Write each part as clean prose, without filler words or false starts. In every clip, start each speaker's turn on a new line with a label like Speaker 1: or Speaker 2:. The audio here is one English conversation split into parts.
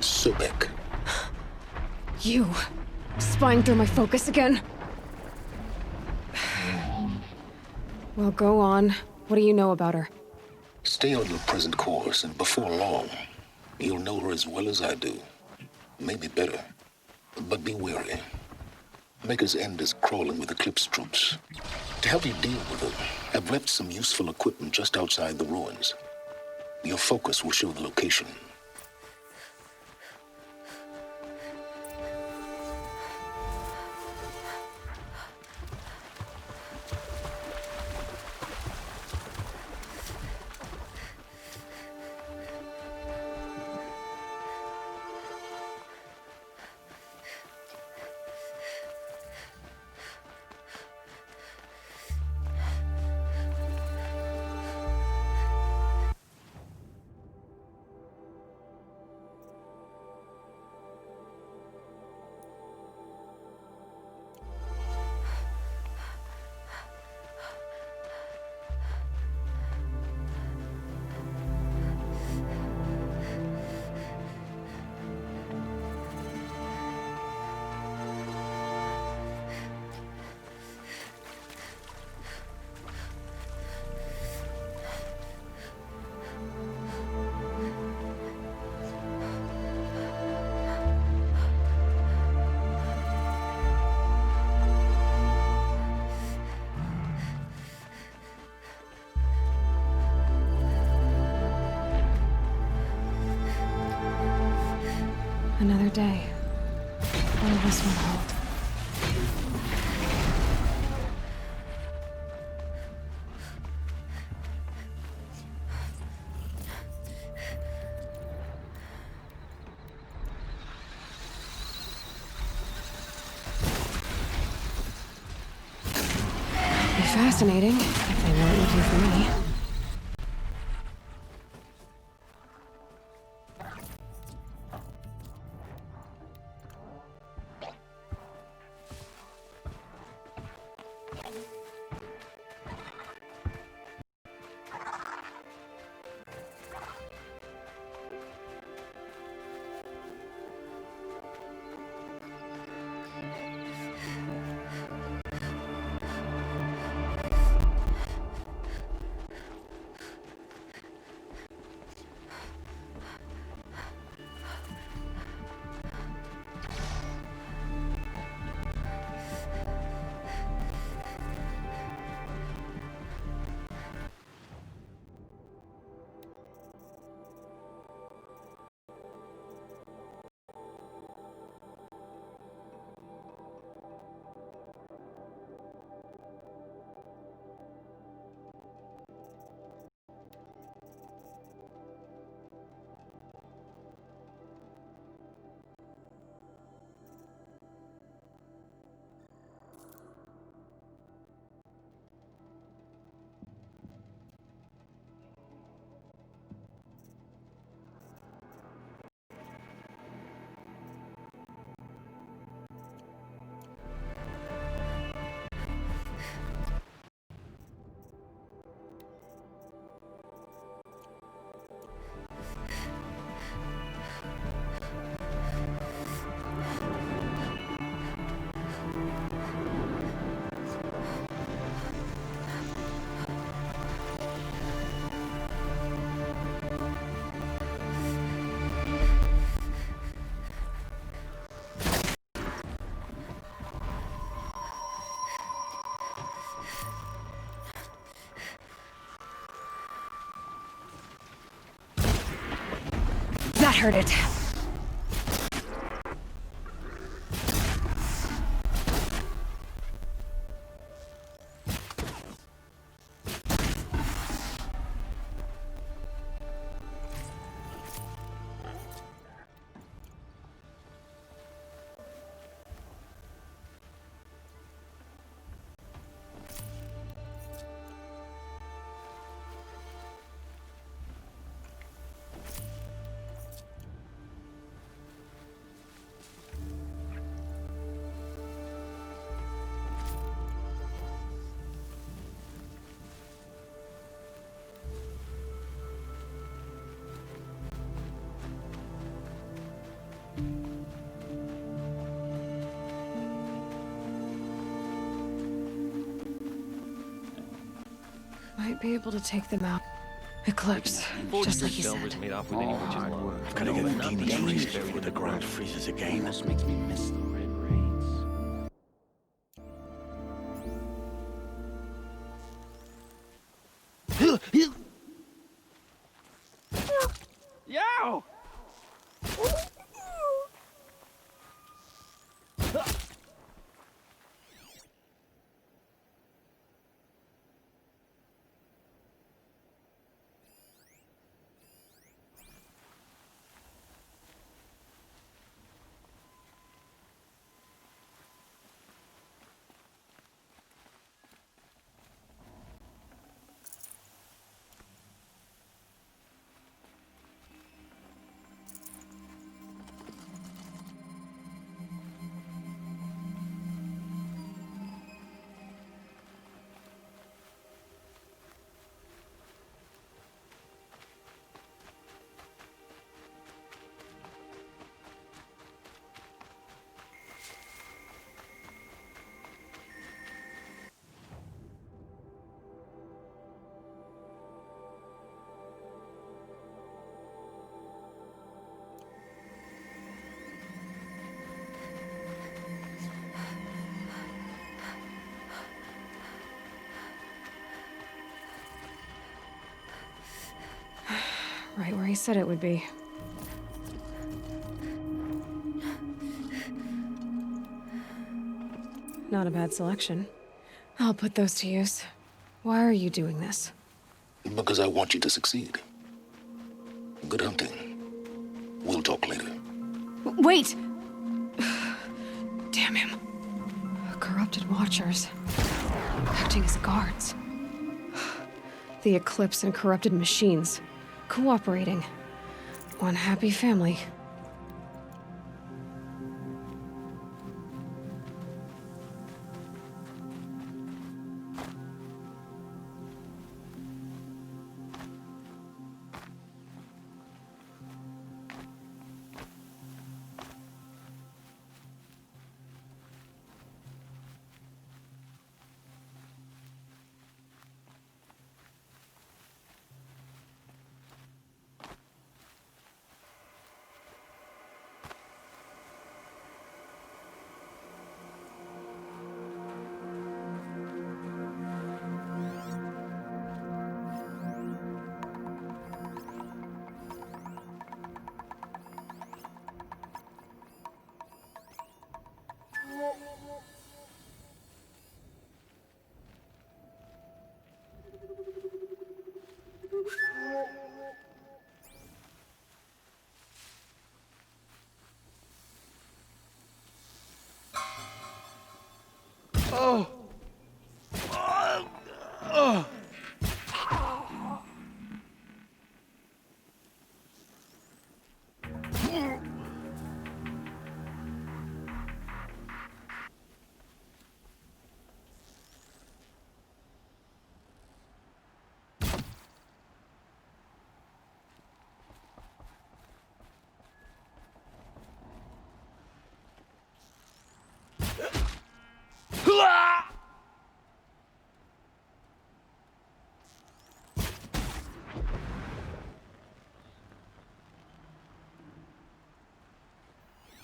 Speaker 1: Sobek.
Speaker 2: You. Spying through my focus again? Well, go on. What do you know about her?
Speaker 1: Stay on your present course, and before long, you'll know her as well as I do. Maybe better. But be wary. Maker's End is crawling with Eclipse troops. To help you deal with them, I've left some useful equipment just outside the ruins. Your focus will show the location.
Speaker 2: Another day. What will this one hold? Be fascinating, if they weren't looking for me. That hurt it. be able to take them out. Eclipse, just like you said.
Speaker 3: Was made off with any witch's love.
Speaker 4: I've got to get the demons raised before the ground freezes again.
Speaker 3: Almost makes me miss the red rains. Yow!
Speaker 2: Right where he said it would be. Not a bad selection. I'll put those to use. Why are you doing this?
Speaker 1: Because I want you to succeed. Good hunting. We'll talk later.
Speaker 2: Wait! Damn him. Corrupted Watchers. Acting as guards. The Eclipse and corrupted machines. Cooperating. One happy family.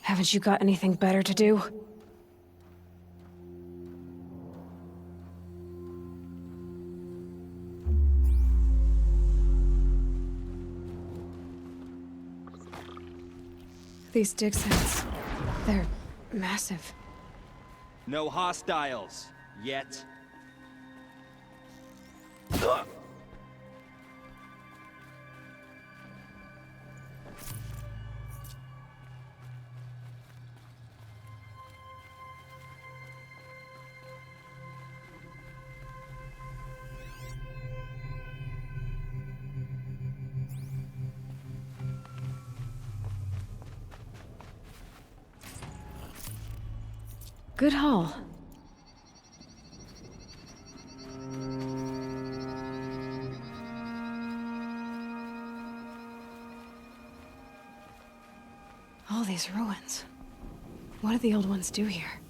Speaker 2: Haven't you got anything better to do? These dig sounds, they're massive.
Speaker 3: No hostiles. Yet.
Speaker 2: Good haul. All these ruins. What did the old ones do here?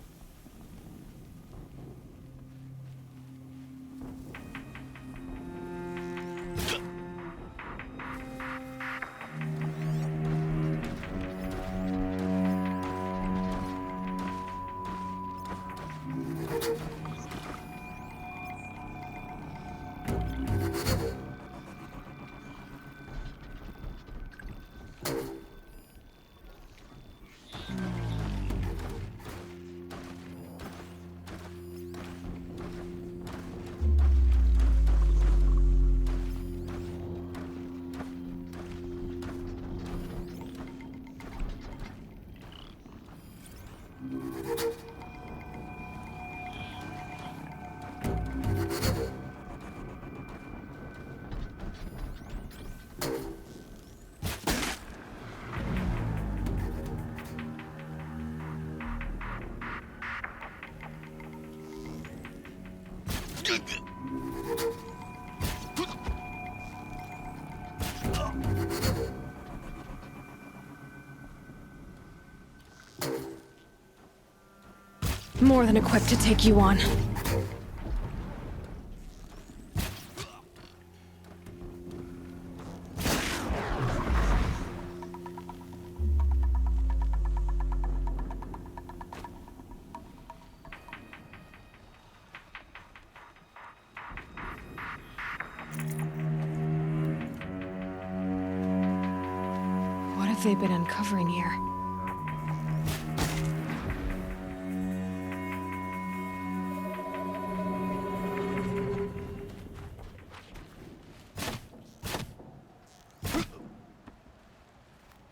Speaker 2: More than equipped to take you on. What have they been uncovering here?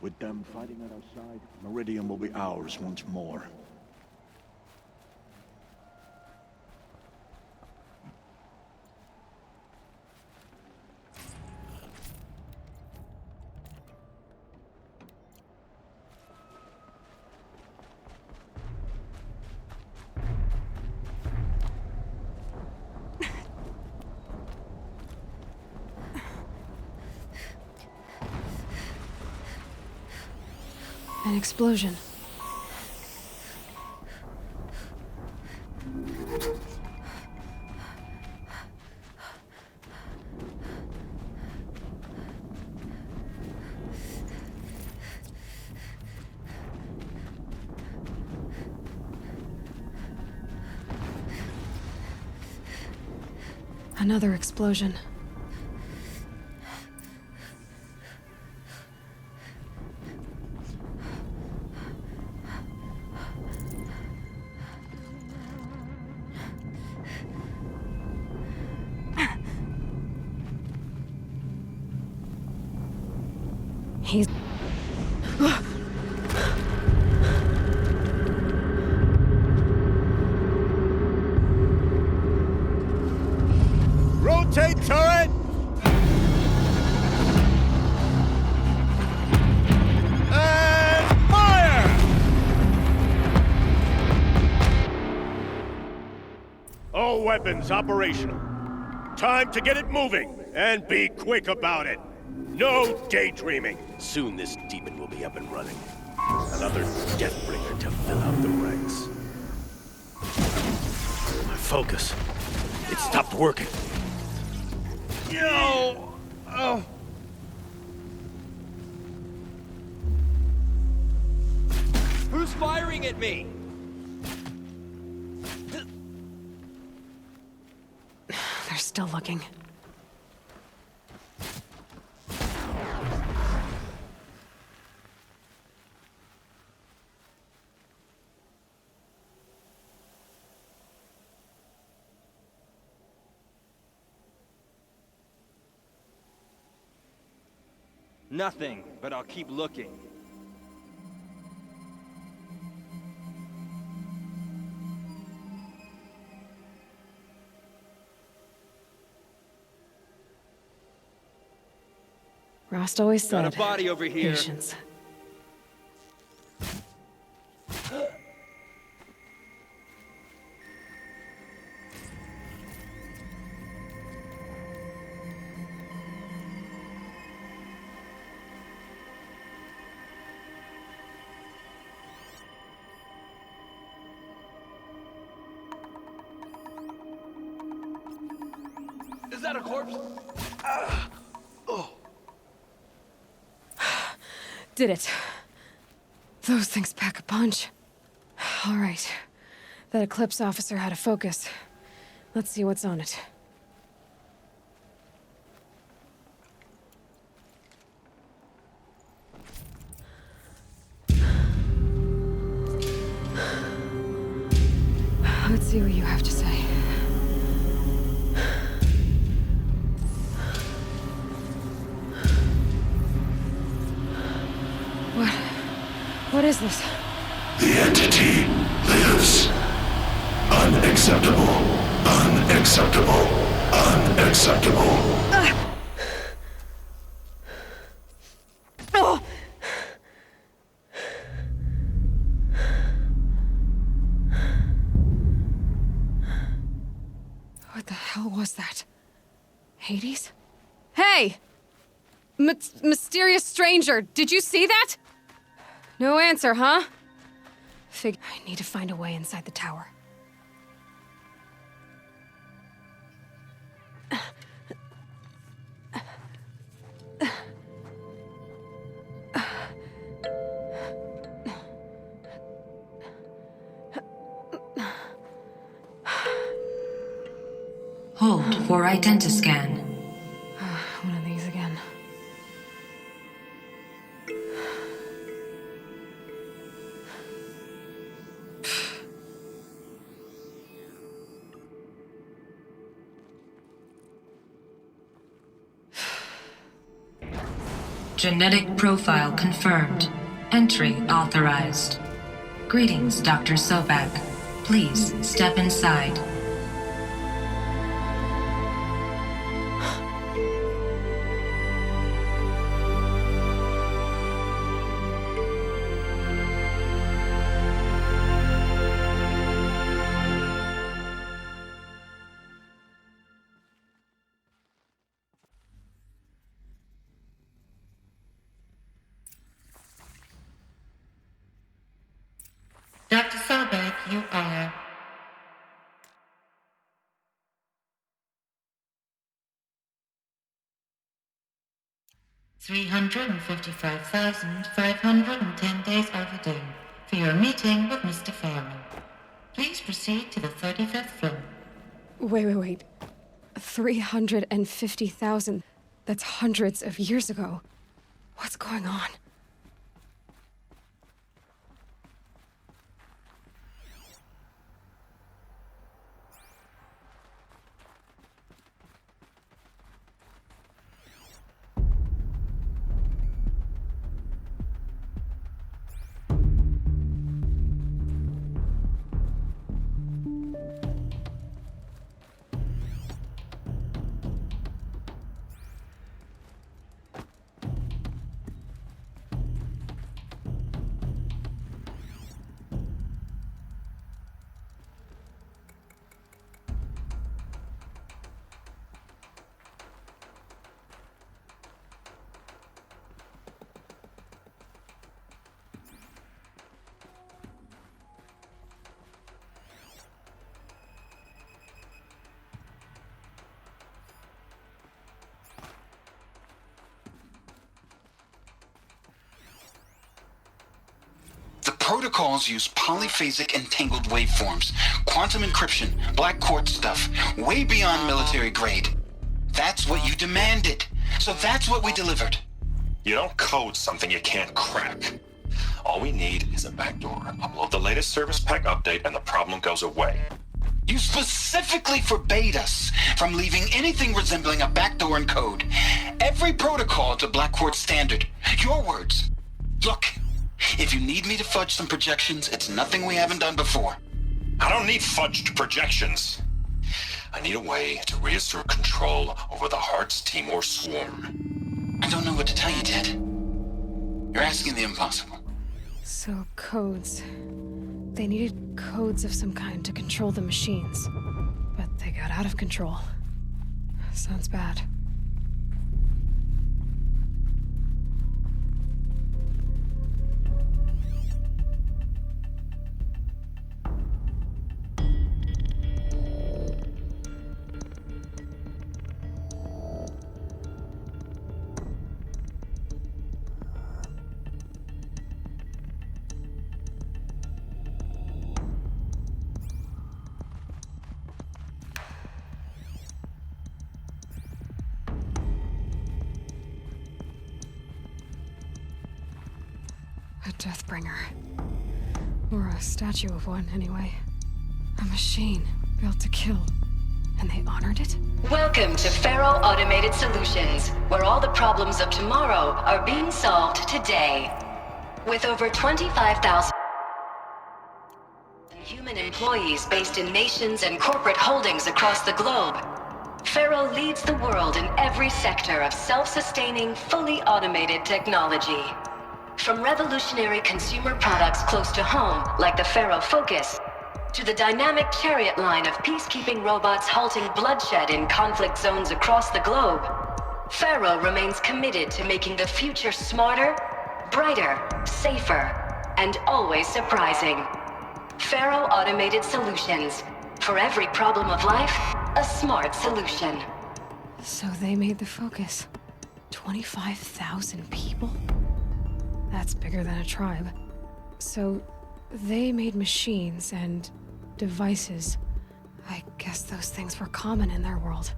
Speaker 4: With them fighting at our side, Meridian will be ours once more.
Speaker 2: An explosion. Another explosion. He's...
Speaker 5: Rotate turret! And fire! All weapons operational. Time to get it moving, and be quick about it. No daydreaming.
Speaker 6: Soon this demon will be up and running. Another Deathbringer to fill out the ranks. My focus. It stopped working.
Speaker 5: Yo! Oh.
Speaker 3: Who's firing at me?
Speaker 2: They're still looking.
Speaker 3: Nothing, but I'll keep looking.
Speaker 2: Rost always said,
Speaker 3: Got a body over here.
Speaker 2: patience.
Speaker 3: Is that a corpse?
Speaker 2: Did it. Those things pack a punch. All right. That Eclipse officer had a focus. Let's see what's on it. Let's see what you have to say. What is this?
Speaker 7: The entity lives. Unacceptable. Unacceptable. Unacceptable.
Speaker 2: Oh! What the hell? hell was that? Hades? Hey! Mysterious stranger, did you see that? No answer, huh? I need to find a way inside the tower.
Speaker 8: Hold for identiscan.
Speaker 2: One of these again.
Speaker 8: Genetic profile confirmed. Entry authorized. Greetings, Dr. Sobek. Please step inside.
Speaker 9: Dr. Sobek, you are... $355,510 overdue for your meeting with Mr. Farrell. Please proceed to the 35th floor.
Speaker 2: Wait. 350,000. That's hundreds of years ago. What's going on?
Speaker 10: Protocols use polyphasic entangled waveforms, quantum encryption, black quartz stuff, way beyond military grade. That's what you demanded, so that's what we delivered.
Speaker 11: You don't code something you can't crack. All we need is a backdoor. Upload the latest service pack update and the problem goes away.
Speaker 10: You specifically forbade us from leaving anything resembling a backdoor in code. Every protocol to black quartz standard. Your words. Look. If you need me to fudge some projections, it's nothing we haven't done before.
Speaker 11: I don't need fudged projections. I need a way to reassert control over the Heart's Timor swarm.
Speaker 10: I don't know what to tell you, Ted. You're asking the impossible.
Speaker 2: So, codes. They needed codes of some kind to control the machines. But they got out of control. Sounds bad. A Deathbringer. Or a statue of one, anyway. A machine built to kill. And they honored it?
Speaker 12: Welcome to Faro Automated Solutions, where all the problems of tomorrow are being solved today. With over 25,000 human employees based in nations and corporate holdings across the globe, Faro leads the world in every sector of self-sustaining, fully automated technology. From revolutionary consumer products close to home, like the Faro Focus, to the dynamic chariot line of peacekeeping robots halting bloodshed in conflict zones across the globe, Pharaoh remains committed to making the future smarter, brighter, safer, and always surprising. Pharaoh Automated Solutions. For every problem of life, a smart solution.
Speaker 2: So they made the focus. 25,000 people? That's bigger than a tribe. So they made machines and devices. I guess those things were common in their world.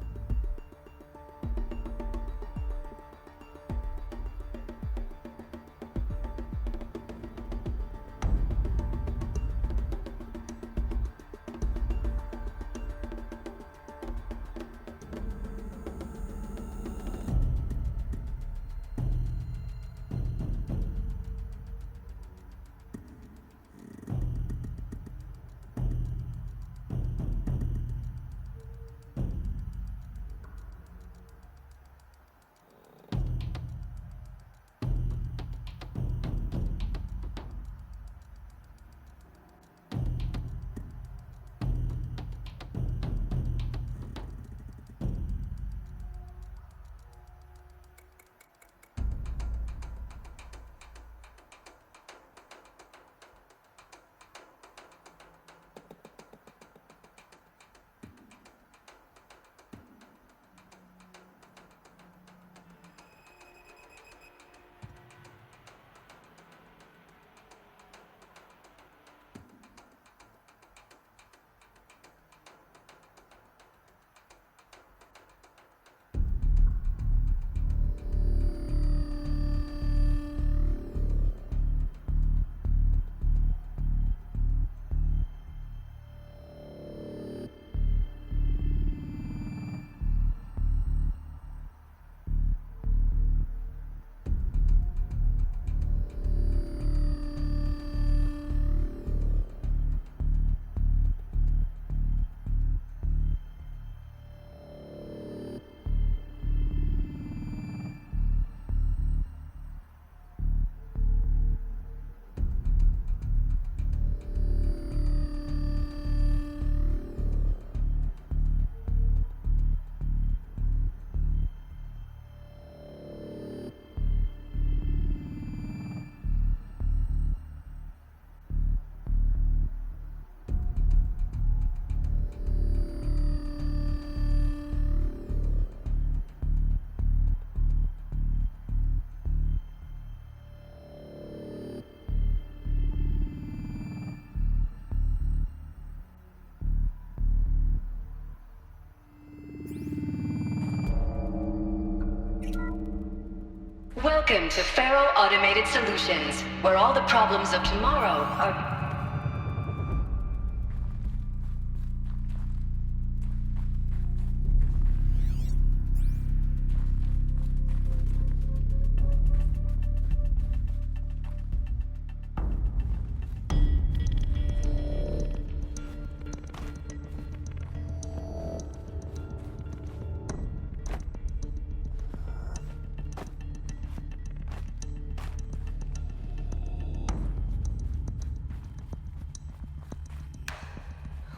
Speaker 12: Welcome to Pharaoh Automated Solutions, where all the problems of tomorrow are...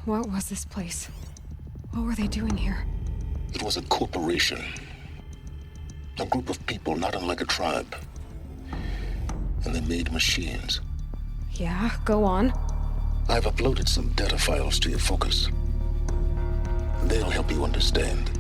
Speaker 2: What was this place? What were they doing here?
Speaker 1: It was a corporation. A group of people not unlike a tribe. And they made machines.
Speaker 2: Yeah, go on.
Speaker 1: I've uploaded some data files to your focus. They'll help you understand.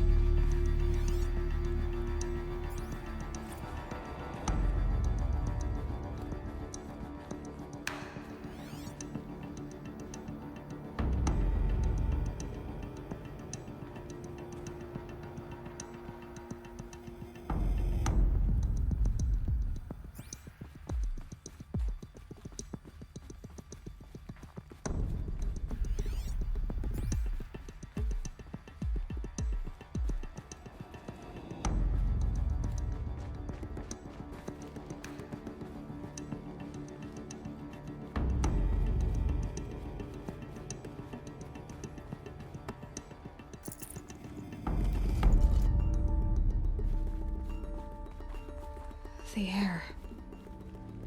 Speaker 2: The air.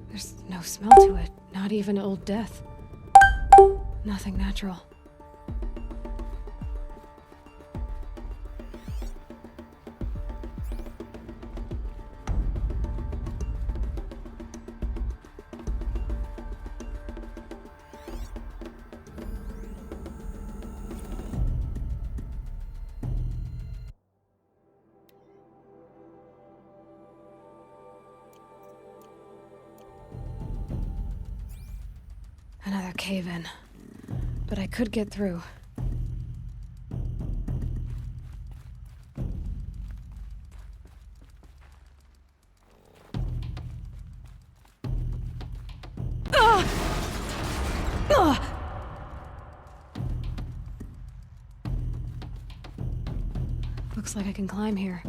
Speaker 2: There's no smell to it, not even Old Death. Nothing natural. Another cave-in. But I could get through. Looks like I can climb here.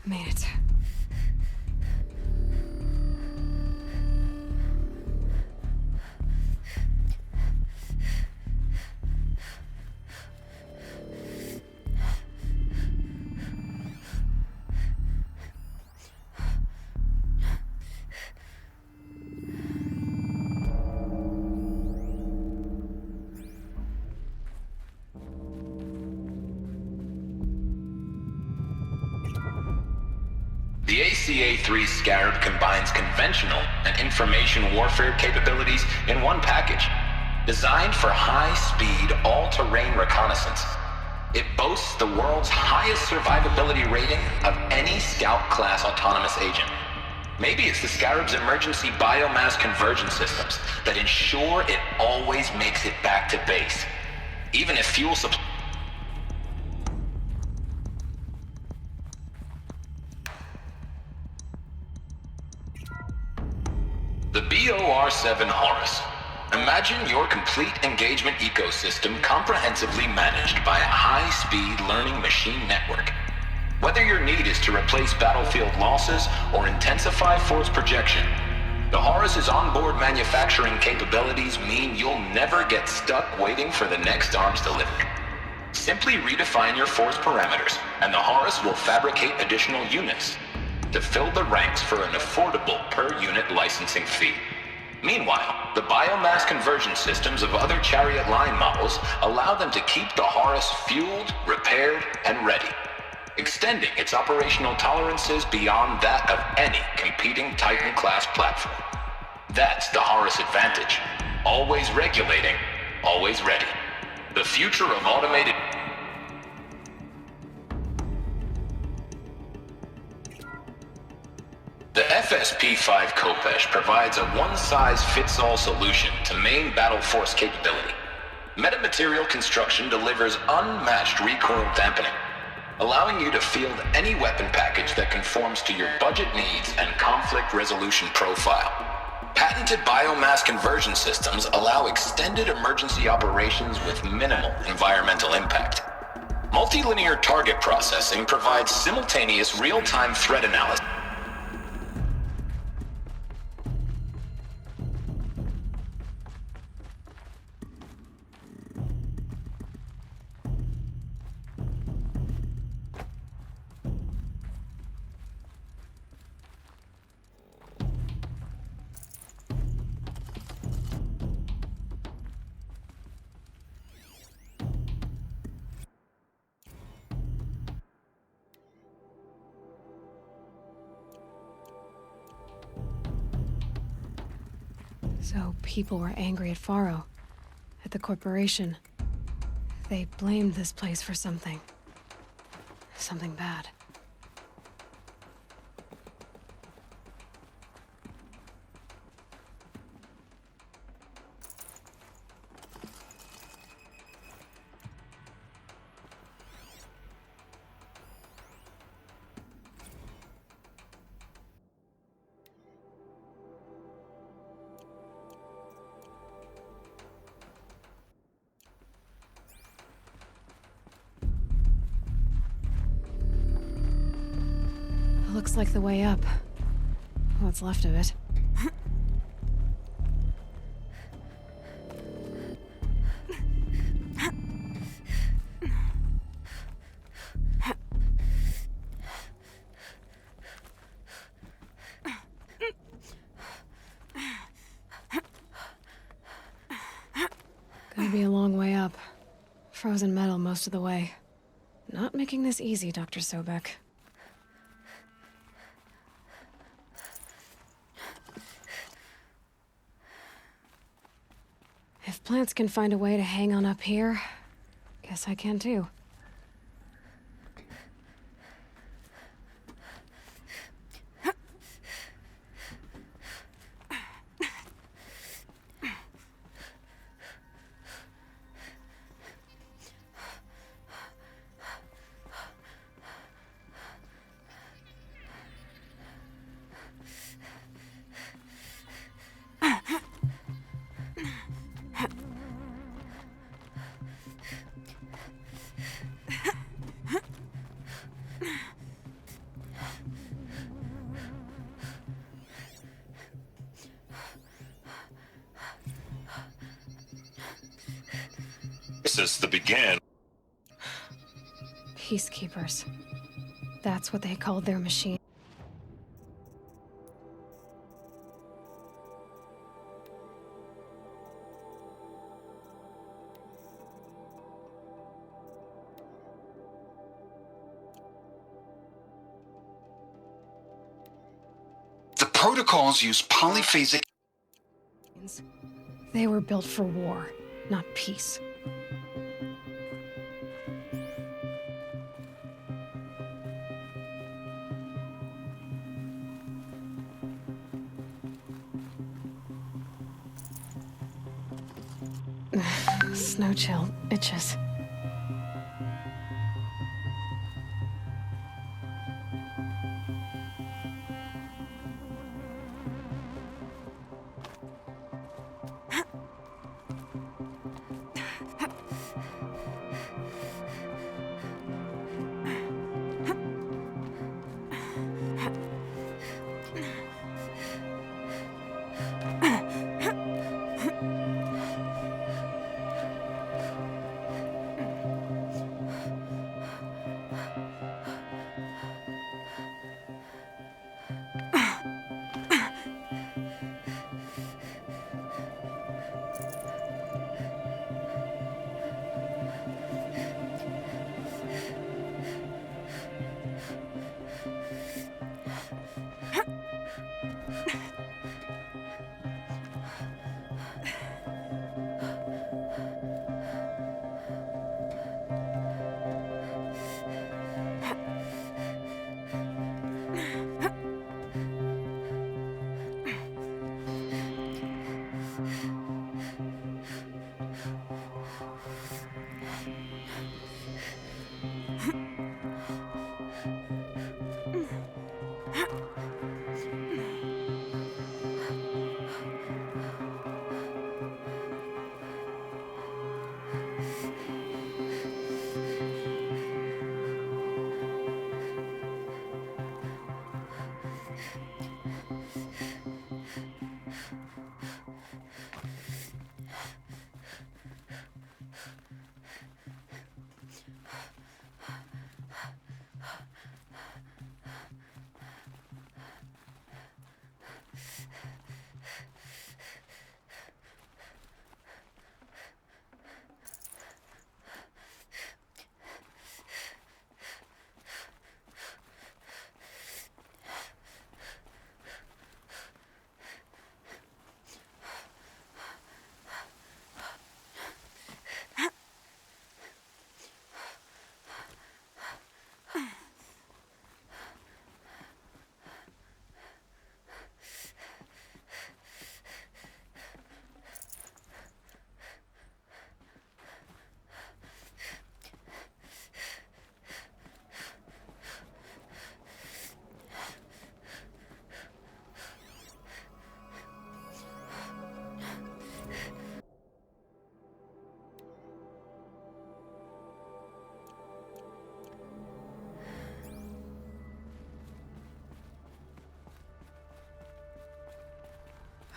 Speaker 2: Made it.
Speaker 10: The ACA-3 Scarab combines conventional and information warfare capabilities in one package. Designed for high-speed, all-terrain reconnaissance, it boasts the world's highest survivability rating of any Scout-class autonomous agent. Maybe it's the Scarab's emergency biomass conversion systems that ensure it always makes it back to base. Even if fuel supply... The BOR-7 Horus. Imagine your complete engagement ecosystem comprehensively managed by a high-speed learning machine network. Whether your need is to replace battlefield losses or intensify force projection, the Horus's onboard manufacturing capabilities mean you'll never get stuck waiting for the next arms delivery. Simply redefine your force parameters, and the Horus will fabricate additional units to fill the ranks for an affordable per-unit licensing fee. Meanwhile, the biomass conversion systems of other Chariot line models allow them to keep the Horus fueled, repaired, and ready, extending its operational tolerances beyond that of any competing Titan-class platform. That's the Horus advantage. Always regulating, always ready. The future of automated... The FSP-5 Khopesh provides a one-size-fits-all solution to main battle force capability. Metamaterial construction delivers unmatched recoil dampening, allowing you to field any weapon package that conforms to your budget needs and conflict resolution profile. Patented biomass conversion systems allow extended emergency operations with minimal environmental impact. Multilinear target processing provides simultaneous real-time threat analysis.
Speaker 2: So people were angry at Faro, at the corporation. They blamed this place for something. Something bad. Looks like the way up. What's left of it. Gonna be a long way up. Frozen metal most of the way. Not making this easy, Dr. Sobek. If plants can find a way to hang on up here, guess I can too.
Speaker 11: Since the began.
Speaker 2: Peacekeepers. That's what they called their machine.
Speaker 10: The protocols use polyphasic.
Speaker 2: They were built for war, not peace. Snow chill itches.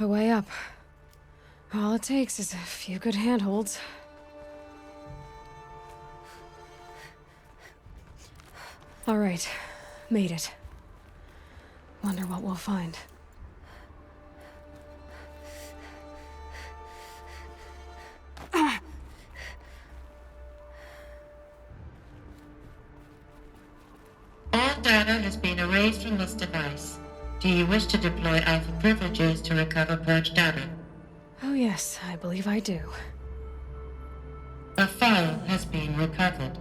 Speaker 2: A way up. All it takes is a few good handholds. All right, made it. Wonder what we'll find.
Speaker 9: All data has been erased from this device. Do you wish to deploy Alpha privileges to recover purged data?
Speaker 2: Oh yes, I believe I do.
Speaker 9: A file has been recovered.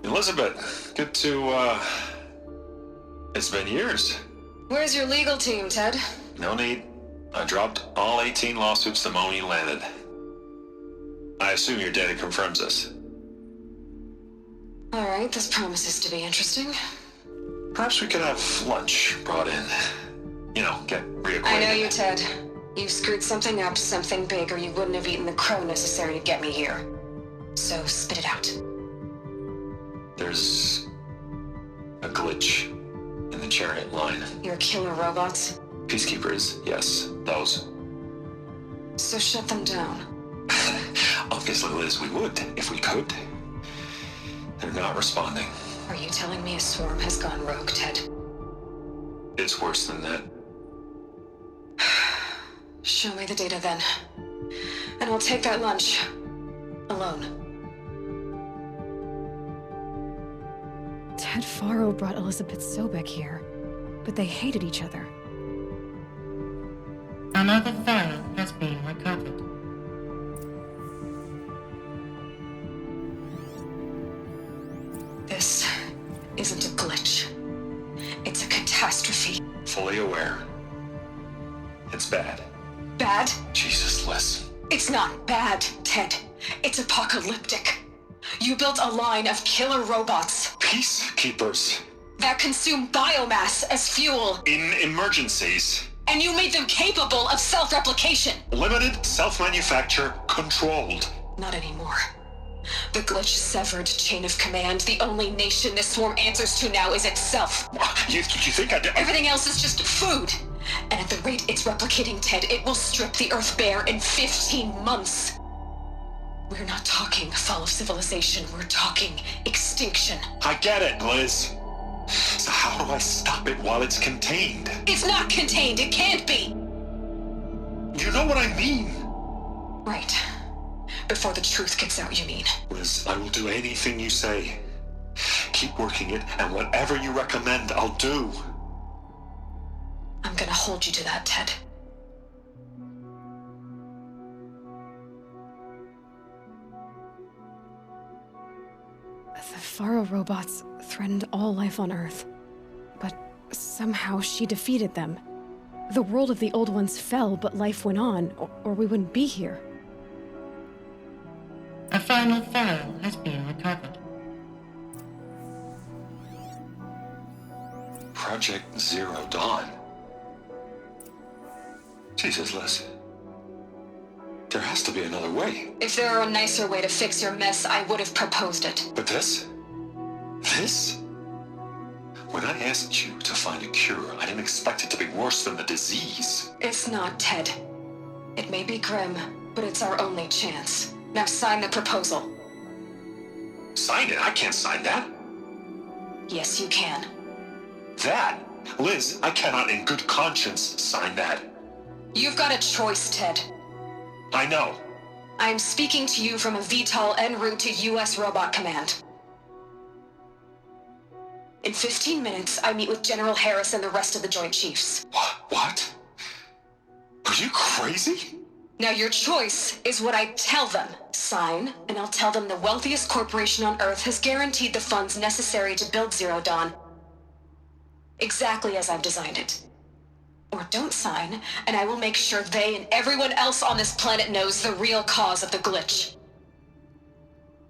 Speaker 11: Elizabeth, good to, it's been years.
Speaker 2: Where's your legal team, Ted?
Speaker 11: No need. I dropped all 18 lawsuits the moment you landed. I assume your data confirms this.
Speaker 2: All right, this promises to be interesting.
Speaker 11: Perhaps we could have lunch brought in. You know, get reacquainted.
Speaker 2: I know you, Ted. You screwed something up, something big, or you wouldn't have eaten the crow necessary to get me here. So spit it out.
Speaker 11: There's a glitch in the chariot line.
Speaker 2: Your killer robots?
Speaker 11: Peacekeepers, yes, those.
Speaker 2: So shut them down.
Speaker 11: Obviously, Liz, we would, if we could. They're not responding.
Speaker 2: Are you telling me a swarm has gone rogue, Ted?
Speaker 11: It's worse than that.
Speaker 2: Show me the data then. And I'll take that lunch. Alone. Ted Faro brought Elizabeth Sobek here, but they hated each other.
Speaker 9: Another file has been recovered.
Speaker 2: This isn't a glitch. It's a catastrophe.
Speaker 11: Fully aware. It's bad.
Speaker 2: Bad?
Speaker 11: Jesus, Liz.
Speaker 2: It's not bad, Ted. It's apocalyptic. You built a line of killer robots.
Speaker 11: Peacekeepers.
Speaker 2: That consume biomass as fuel.
Speaker 11: In emergencies.
Speaker 2: And you made them capable of self-replication.
Speaker 11: Limited, self-manufacture, controlled.
Speaker 2: Not anymore. The glitch severed chain of command. The only nation this swarm answers to now is itself.
Speaker 11: You think I did?
Speaker 2: Everything else is just food. And at the rate it's replicating, Ted, it will strip the Earth bare in 15 months. We're not talking fall of civilization. We're talking extinction.
Speaker 11: I get it, Liz. So how do I stop it while it's contained?
Speaker 2: It's not contained. It can't be.
Speaker 11: You know what I mean?
Speaker 2: Right. Before the truth gets out, you mean?
Speaker 11: Liz, I will do anything you say. Keep working it, and whatever you recommend, I'll do.
Speaker 2: I'm gonna hold you to that, Ted. The Faro robots threatened all life on Earth. But somehow she defeated them. The world of the old ones fell, but life went on, or we wouldn't be here.
Speaker 9: A final file has been recovered.
Speaker 11: Project Zero Dawn. Jesus, Liz. There has to be another way.
Speaker 2: If there were a nicer way to fix your mess, I would have proposed it.
Speaker 11: But this? This? When I asked you to find a cure, I didn't expect it to be worse than the disease.
Speaker 2: It's not, Ted. It may be grim, but it's our only chance. Now sign the proposal.
Speaker 11: Sign it? I can't sign that.
Speaker 2: Yes, you can.
Speaker 11: That? Liz, I cannot in good conscience sign that.
Speaker 2: You've got a choice, Ted.
Speaker 11: I know.
Speaker 2: I'm speaking to you from a VTOL en route to U.S. Robot Command. In 15 minutes, I meet with General Harris and the rest of the Joint Chiefs.
Speaker 11: What? Are you crazy?
Speaker 2: Now your choice is what I tell them. Sign, and I'll tell them the wealthiest corporation on Earth has guaranteed the funds necessary to build Zero Dawn. Exactly as I've designed it. Or don't sign, and I will make sure they and everyone else on this planet knows the real cause of the glitch.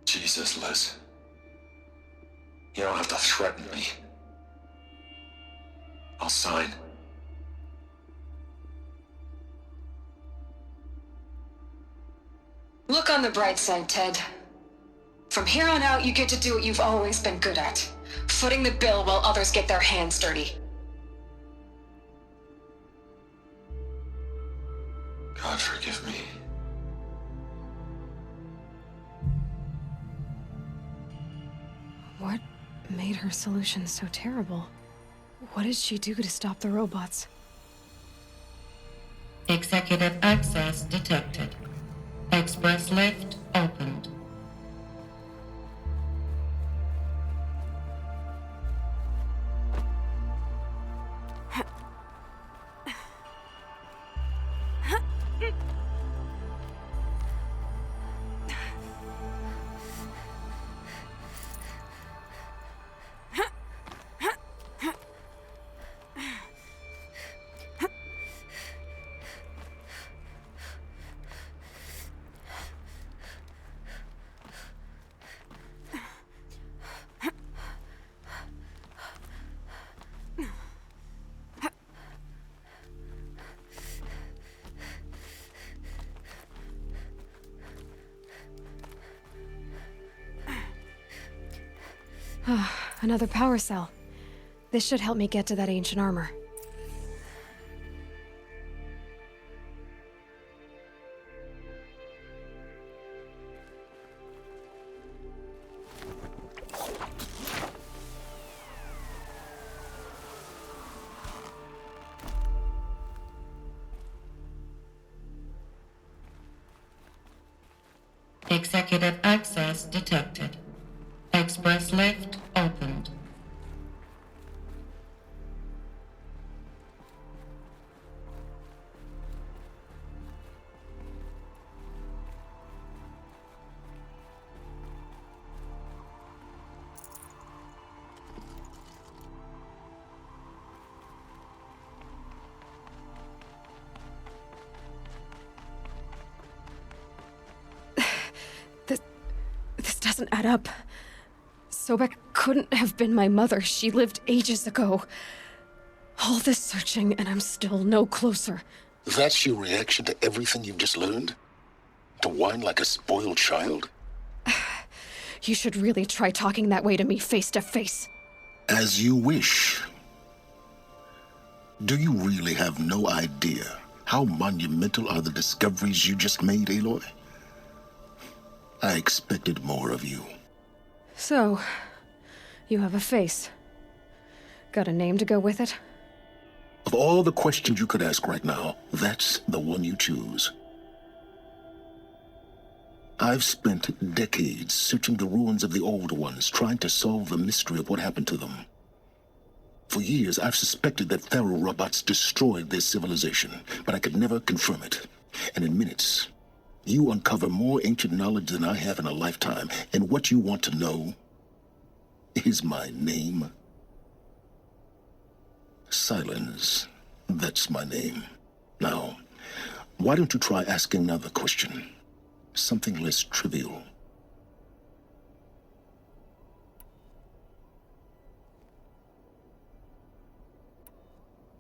Speaker 11: Jesus, Liz. You don't have to threaten me. I'll sign.
Speaker 2: Look on the bright side, Ted. From here on out, you get to do what you've always been good at. Footing the bill while others get their hands dirty.
Speaker 11: God forgive me.
Speaker 2: What made her solution so terrible? What did she do to stop the robots?
Speaker 9: Executive access detected. Express lift opened.
Speaker 2: Another power cell. This should help me get to that ancient armor.
Speaker 9: Executive access detected. Express lift opened.
Speaker 2: This doesn't add up. Sobek couldn't have been my mother. She lived ages ago. All this searching, and I'm still no closer.
Speaker 1: That's your reaction to everything you've just learned? To whine like a spoiled child?
Speaker 2: You should really try talking that way to me face to face.
Speaker 1: As you wish. Do you really have no idea how monumental are the discoveries you just made, Aloy? I expected more of you.
Speaker 2: So, you have a face. Got a name to go with it?
Speaker 1: Of all the questions you could ask right now, that's the one you choose. I've spent decades searching the ruins of the old ones, trying to solve the mystery of what happened to them. For years, I've suspected that Faro robots destroyed their civilization, but I could never confirm it. And in minutes, you uncover more ancient knowledge than I have in a lifetime, and what you want to know is my name. Silence. That's my name. Now, why don't you try asking another question? Something less trivial.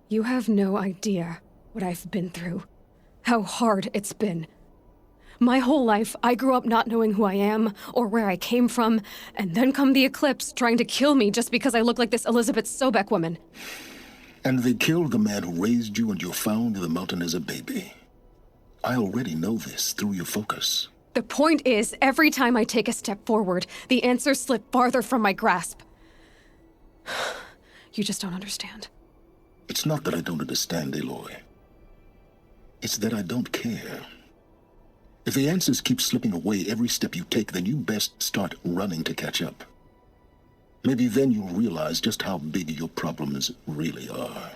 Speaker 2: You have no idea what I've been through. How hard it's been. My whole life, I grew up not knowing who I am or where I came from, and then come the Eclipse trying to kill me just because I look like this Elizabeth Sobek woman.
Speaker 1: And they killed the man who raised you and you found in the mountain as a baby. I already know this through your focus.
Speaker 2: The point is, every time I take a step forward, the answers slip farther from my grasp. You just don't understand.
Speaker 1: It's not that I don't understand, Aloy. It's that I don't care. If the answers keep slipping away every step you take, then you best start running to catch up. Maybe then you'll realize just how big your problems really are.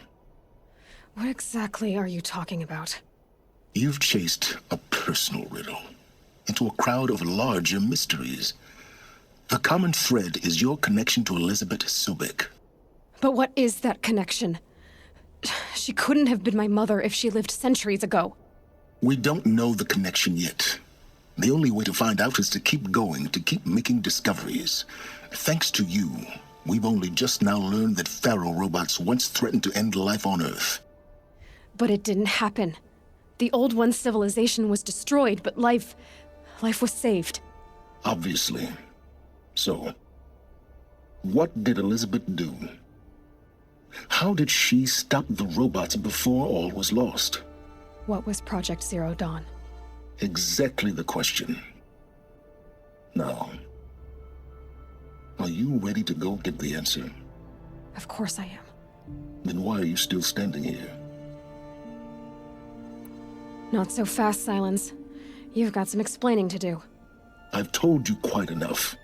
Speaker 2: What exactly are you talking about?
Speaker 1: You've chased a personal riddle into a crowd of larger mysteries. The common thread is your connection to Elizabeth Sobek.
Speaker 2: But what is that connection? She couldn't have been my mother if she lived centuries ago.
Speaker 1: We don't know the connection yet. The only way to find out is to keep going, to keep making discoveries. Thanks to you, we've only just now learned that Pharaoh robots once threatened to end life on Earth.
Speaker 2: But it didn't happen. The Old One's civilization was destroyed, but life was saved.
Speaker 1: Obviously. So, what did Elizabeth do? How did she stop the robots before all was lost?
Speaker 2: What was Project Zero Dawn?
Speaker 1: Exactly the question. Now, are you ready to go get the answer?
Speaker 2: Of course I am.
Speaker 1: Then why are you still standing here?
Speaker 2: Not so fast, Silence. You've got some explaining to do.
Speaker 1: I've told you quite enough.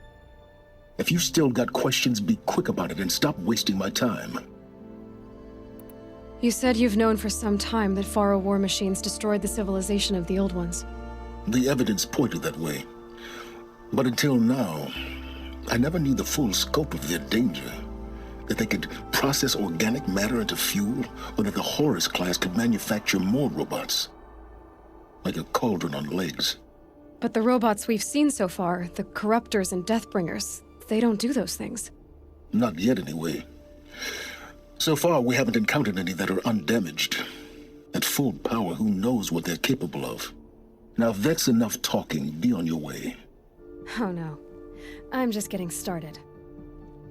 Speaker 1: If you still got questions, be quick about it and stop wasting my time.
Speaker 2: You said you've known for some time that Pharaoh war machines destroyed the civilization of the Old Ones.
Speaker 1: The evidence pointed that way. But until now, I never knew the full scope of their danger. That they could process organic matter into fuel, or that the Horus class could manufacture more robots. Like a cauldron on legs.
Speaker 2: But the robots we've seen so far, the Corruptors and Deathbringers, they don't do those things.
Speaker 1: Not yet, anyway. So far, we haven't encountered any that are undamaged. At full power, who knows what they're capable of? Now, if that's enough talking, be on your way.
Speaker 2: Oh no. I'm just getting started.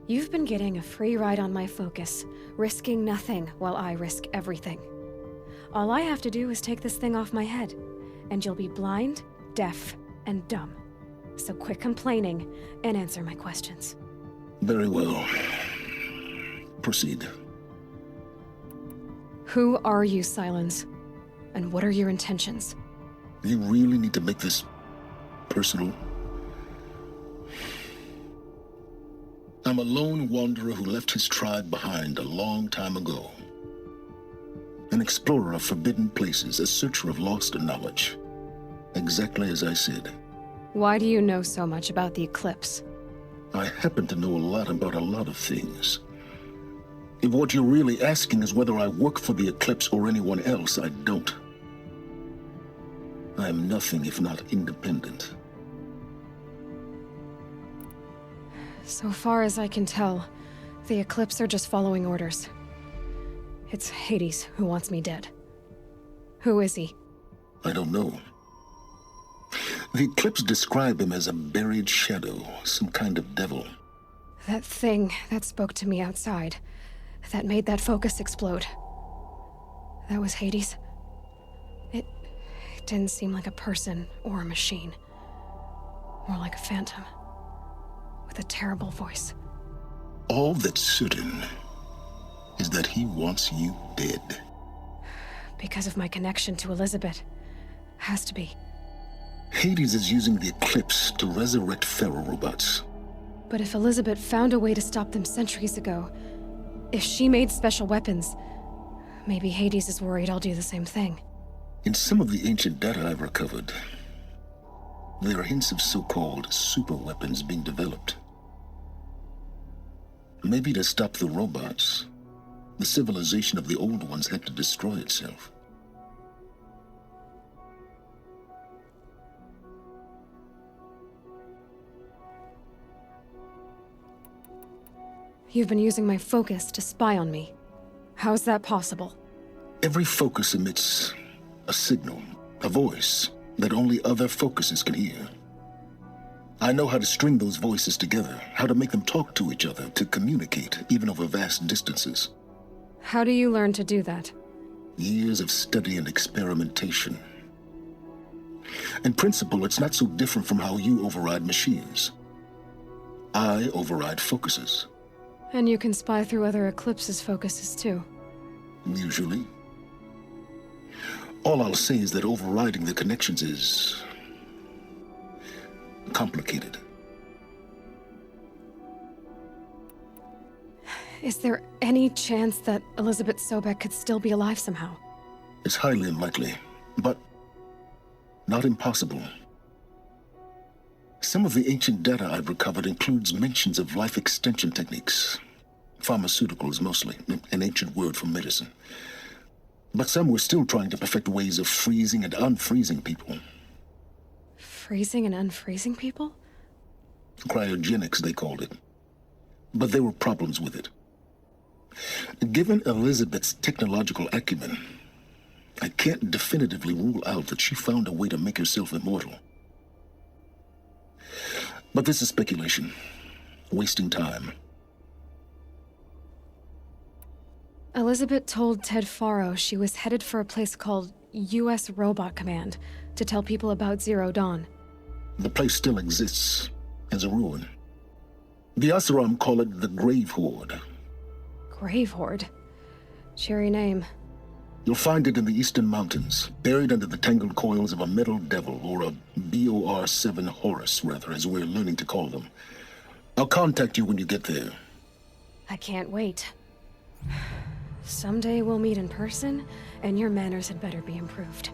Speaker 2: You've been getting a free ride on my focus, risking nothing while I risk everything. All I have to do is take this thing off my head, and you'll be blind, deaf, and dumb. So quit complaining and answer my questions.
Speaker 1: Very well. Proceed.
Speaker 2: Who are you, Silence? And what are your intentions?
Speaker 1: You really need to make this personal? I'm a lone wanderer who left his tribe behind a long time ago. An explorer of forbidden places, a searcher of lost knowledge. Exactly as I said.
Speaker 2: Why do you know so much about the Eclipse?
Speaker 1: I happen to know a lot about a lot of things. If what you're really asking is whether I work for the Eclipse or anyone else, I don't. I am nothing if not independent.
Speaker 2: So far as I can tell, the Eclipse are just following orders. It's Hades who wants me dead. Who is he?
Speaker 1: I don't know. The Eclipse describe him as a buried shadow, some kind of devil.
Speaker 2: That thing that spoke to me outside, that made that focus explode. That was Hades? It didn't seem like a person or a machine. More like a phantom. With a terrible voice.
Speaker 1: All that's certain is that he wants you dead.
Speaker 2: Because of my connection to Elizabeth. Has to be.
Speaker 1: Hades is using the Eclipse to resurrect Pharaoh robots.
Speaker 2: But if Elizabeth found a way to stop them centuries ago, if she made special weapons, maybe Hades is worried I'll do the same thing.
Speaker 1: In some of the ancient data I've recovered, there are hints of so-called super weapons being developed. Maybe to stop the robots, the civilization of the old ones had to destroy itself.
Speaker 2: You've been using my focus to spy on me. How's that possible?
Speaker 1: Every focus emits a signal, a voice, that only other focuses can hear. I know how to string those voices together, how to make them talk to each other, to communicate, even over vast distances.
Speaker 2: How do you learn to do that?
Speaker 1: Years of study and experimentation. In principle, it's not so different from how you override machines. I override focuses.
Speaker 2: And you can spy through other Eclipse's focuses too.
Speaker 1: Usually. All I'll say is that overriding the connections is complicated.
Speaker 2: Is there any chance that Elizabeth Sobek could still be alive somehow?
Speaker 1: It's highly unlikely, but not impossible. Some of the ancient data I've recovered includes mentions of life extension techniques. Pharmaceuticals, mostly, an ancient word for medicine. But some were still trying to perfect ways of freezing and unfreezing people.
Speaker 2: Freezing and unfreezing people?
Speaker 1: Cryogenics, they called it. But there were problems with it. Given Elizabeth's technological acumen, I can't definitively rule out that she found a way to make herself immortal. But this is speculation. Wasting time.
Speaker 2: Elizabeth told Ted Faro she was headed for a place called U.S. Robot Command to tell people about Zero Dawn.
Speaker 1: The place still exists as a ruin. The Asuram call it the Grave Horde.
Speaker 2: Grave Horde? Cheery name.
Speaker 1: You'll find it in the Eastern Mountains, buried under the tangled coils of a metal devil, or a BOR-7 Horus, rather, as we're learning to call them. I'll contact you when you get there.
Speaker 2: I can't wait. Someday we'll meet in person, and your manners had better be improved.